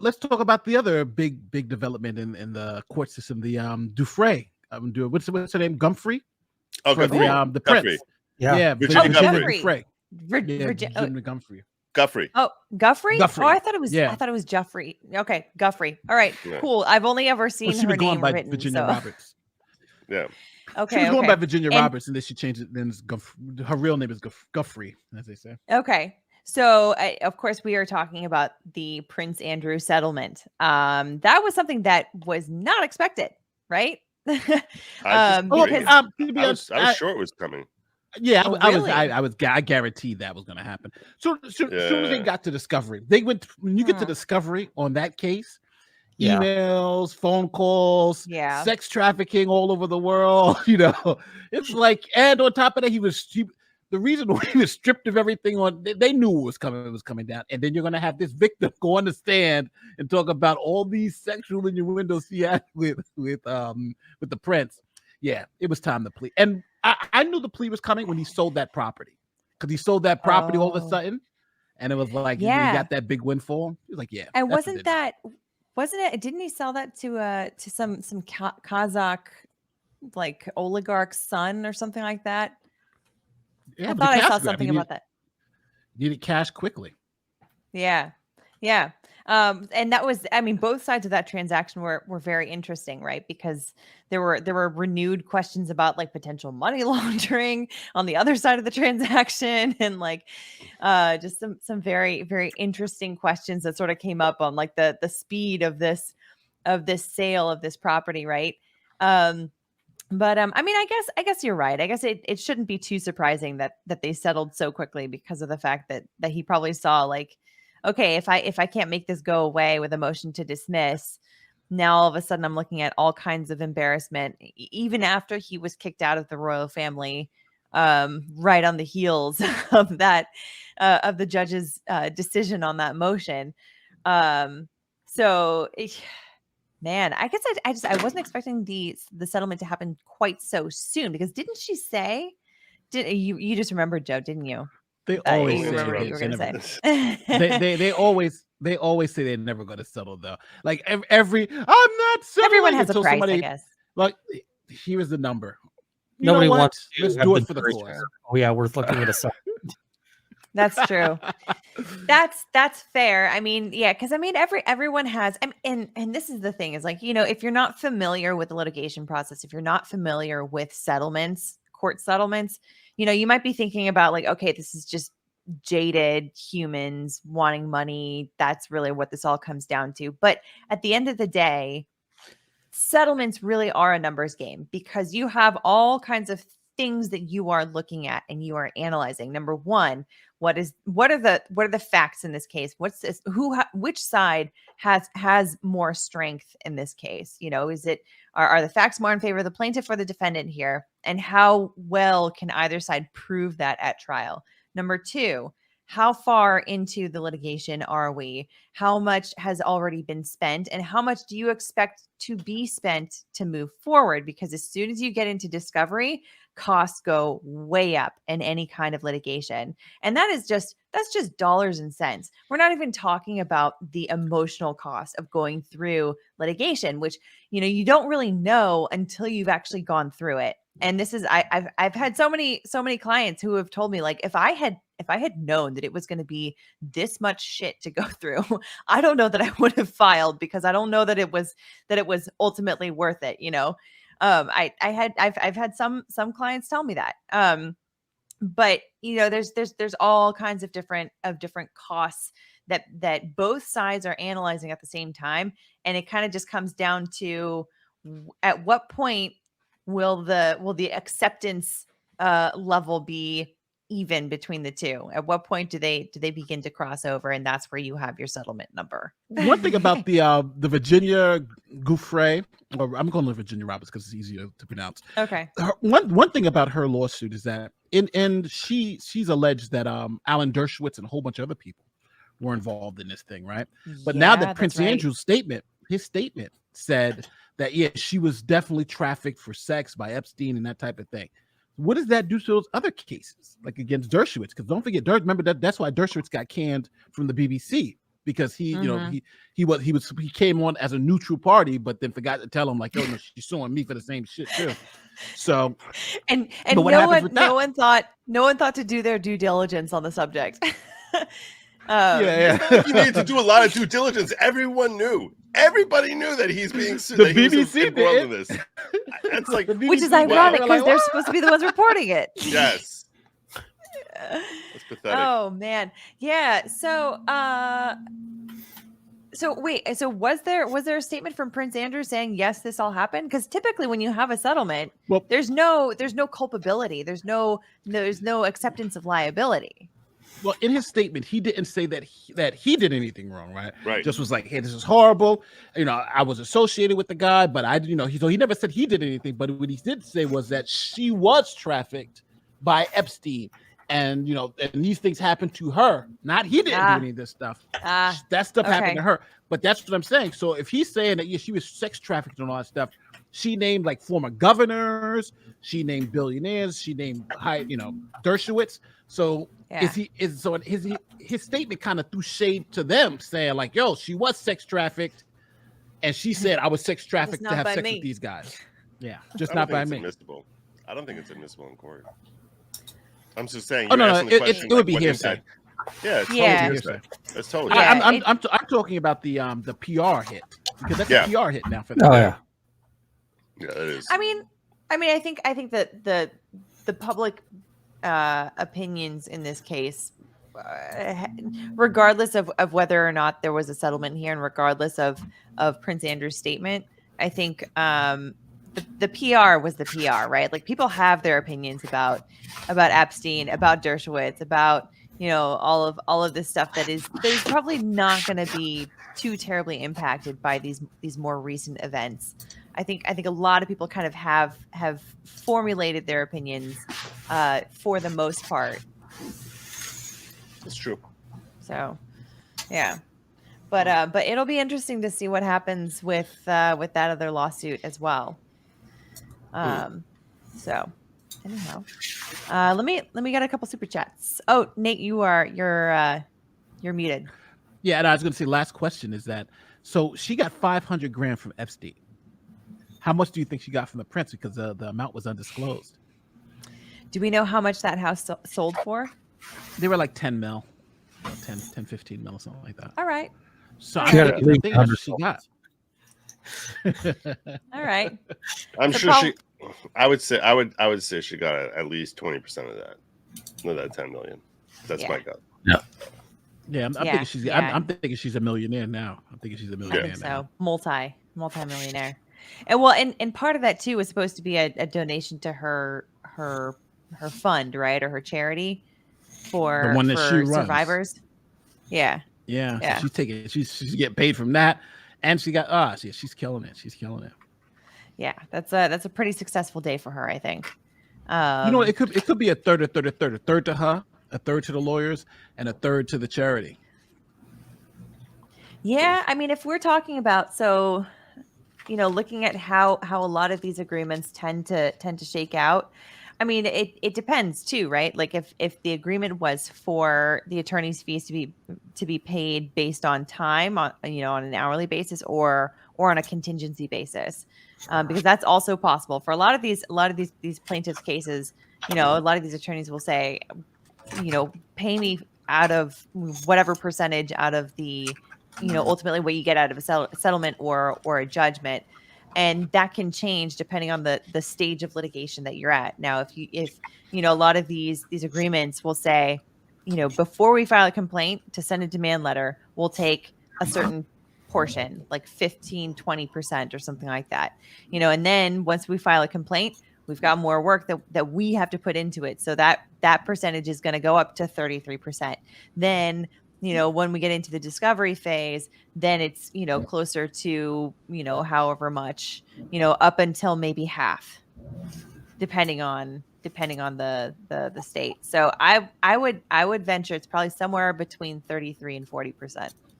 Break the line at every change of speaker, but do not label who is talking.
Let's talk about the other big development in the court system. The Giuffre. What's her name? Gumphrey.
Oh,
for the Prince.
Yeah,
Virginia
Giuffre.
Virginia
Gumphrey.
Guffrey.
Oh, Guffrey?
Guffrey.
Oh, I thought it was.
Yeah.
I thought it was Giuffre. Okay, Guffrey. All right,
Yeah.
cool. I've only ever seen
She
her
was going
name
by
written.
Virginia
So.
Roberts.
Yeah.
Okay,
She was going by Virginia
And-
Roberts, and then she changed it. Then it's her real name is Guffrey, as they say.
Okay. So, of course, we are talking about the Prince Andrew settlement. That was something that was not expected, right?
I was sure it was coming.
Yeah,
Really?
I guaranteed that was going to happen. So soon as they got to discovery, they went. When you get to discovery on that case, emails, phone calls, sex trafficking all over the world. It's like, and on top of that, the reason why he was stripped of everything they knew it was coming down, and then you're going to have this victim go on the stand and talk about all these sexual innuendos he had with the Prince. Yeah, it was time to plead, and I knew the plea was coming when he sold that property, because he sold that property all of a sudden, and it was like he got that big windfall. He was like, yeah,
and wasn't it? Didn't he sell that to some Kazakh like oligarch's son or something like that?
Yeah,
I thought I saw something about that.
Needed cash quickly.
Yeah. And that was, I mean, both sides of that transaction were very interesting, right? Because there were renewed questions about like potential money laundering on the other side of the transaction, and like just some very, very interesting questions that sort of came up on like the speed of this sale of this property, right? But I mean, I guess you're right. I guess it shouldn't be too surprising that they settled so quickly, because of the fact that he probably saw like, okay, if I can't make this go away with a motion to dismiss, now all of a sudden I'm looking at all kinds of embarrassment, even after he was kicked out of the royal family, right on the heels of that of the judge's decision on that motion. Man, I guess I wasn't expecting the settlement to happen quite so soon, because didn't she say? You just remembered, Joe, didn't you?
They always
you
say
remember what you were going to
say. they always say they're never going to settle, though. Like I'm not settling.
Everyone has a price, I guess.
Like, here's the number.
Nobody wants.
Let's do it for the cause.
Oh yeah, we're looking at a.
That's true. That's fair. I mean, yeah, because I mean, everyone has, and this is the thing, is like, if you're not familiar with the litigation process, if you're not familiar with court settlements, you might be thinking about like, okay, this is just jaded humans wanting money. That's really what this all comes down to. But at the end of the day, settlements really are a numbers game, because you have all kinds of things that you are looking at and you are analyzing. Number one, what are the facts in this case? Which side has more strength in this case? Are the facts more in favor of the plaintiff or the defendant here? And how well can either side prove that at trial? Number two, how far into the litigation are we? How much has already been spent, and how much do you expect to be spent to move forward? Because as soon as you get into discovery, costs go way up in any kind of litigation. And that's just dollars and cents. We're not even talking about the emotional cost of going through litigation, which, you don't really know until you've actually gone through it. And this is, I've had so many clients who have told me, like, if I had known that it was going to be this much shit to go through, I don't know that I would have filed, because I don't know that it was ultimately worth it. I've had some clients tell me that. But there's all kinds of different costs that both sides are analyzing at the same time. And it kind of just comes down to, at what point will the acceptance level be even between the two? At what point do they begin to cross over? And that's where you have your settlement number.
One thing about the Virginia Giuffre, or I'm calling her Virginia Roberts because it's easier to pronounce.
Okay.
One thing about her lawsuit is that she's alleged that Alan Dershowitz and a whole bunch of other people were involved in this thing, right? But now that Prince Andrew's statement said that she was definitely trafficked for sex by Epstein and that type of thing. what does that do to those other cases, like against Dershowitz? Because don't forget, remember that's why Dershowitz got canned from the BBC, because he, you know, he came on as a neutral party, but then forgot to tell him, like, oh no, she's suing me for the same shit too. So,
and no one thought to do their due diligence on the subject.
You need to do a lot of due diligence. Everybody knew that he's being sued.
The BBC
did this. That's like,
which is ironic because they're supposed to be the ones reporting it.
Yes, that's pathetic.
Oh man, yeah. So wait. So was there a statement from Prince Andrew saying yes, this all happened? Because typically when you have a settlement, there's no culpability. There's no acceptance of liability.
Well, in his statement, he didn't say that he did anything wrong, right?
Right.
Just was like, hey, this is horrible. You know, I was associated with the guy, but he never said he did anything. But what he did say was that she was trafficked by Epstein, and and these things happened to her. Not he didn't do any of this stuff. That stuff happened to her. But that's what I'm saying. So if he's saying that she was sex trafficked and all that stuff, she named like former governors, she named billionaires, she named Dershowitz. So his statement kind of threw shade to them, saying like, yo, she was sex trafficked, and she said I was sex trafficked to have sex with these guys. Yeah, just not by me.
Admissible. I don't think it's admissible in court. I'm just saying.
Oh no, it would be hearsay.
Yeah, it's totally hearsay. It's totally.
I'm talking about the PR hit, because that's a PR hit now for them.
Oh yeah.
Yeah, it is.
I mean, I think that the public opinions in this case, regardless of whether or not there was a settlement here, and regardless of Prince Andrew's statement, I think the PR was the PR, right? Like, people have their opinions about Epstein, about Dershowitz, about all of this stuff that is probably not going to be too terribly impacted by these more recent events. I think a lot of people kind of have formulated their opinions for the most part.
That's true.
So, yeah, but it'll be interesting to see what happens with that other lawsuit as well. So, anyhow, let me get a couple super chats. Oh, Nate, you're muted.
Yeah, and I was going to say, last question is that, so she got $500,000 from Epstein. How much do you think she got from the prince? Because the amount was undisclosed.
Do we know how much that house sold for?
They were like 10 mil, 10, 15 mil, something like that.
All right.
So I think that's what she got.
All right.
I'm sure I would say she got at least 20% of that 10 million. That's my gut.
Yeah.
Yeah, I'm thinking she's. Yeah. I'm thinking she's a millionaire now. I'm thinking she's a millionaire.
I think so. Multi-millionaire. And part of that too was supposed to be a donation to her fund, right, or her charity for
the one that she runs.
Survivors. Yeah.
So she's getting paid from that, and she got she's killing it. She's killing it.
Yeah, that's a pretty successful day for her, I think.
It could be a third to her, a third to the lawyers, and a third to the charity.
Yeah, I mean, if we're talking about looking at how a lot of these agreements tend to shake out, I mean, it depends too, right? Like if the agreement was for the attorney's fees to be paid based on time, on an hourly basis or on a contingency basis, because that's also possible for a lot of these plaintiffs' cases. A lot of these attorneys will say, pay me out of whatever percentage out of the ultimately what you get out of a settlement or a judgment. And that can change depending on the stage of litigation that you're at. Now, if a lot of these agreements will say, before we file a complaint, to send a demand letter, we'll take a certain portion, like 15, 20% or something like that. And then once we file a complaint, we've got more work that we have to put into it. So that percentage is going to go up to 33%. Then when we get into the discovery phase, then it's, closer to, however much, up until maybe half, depending on the state. So I would venture it's probably somewhere between 33 and 40%.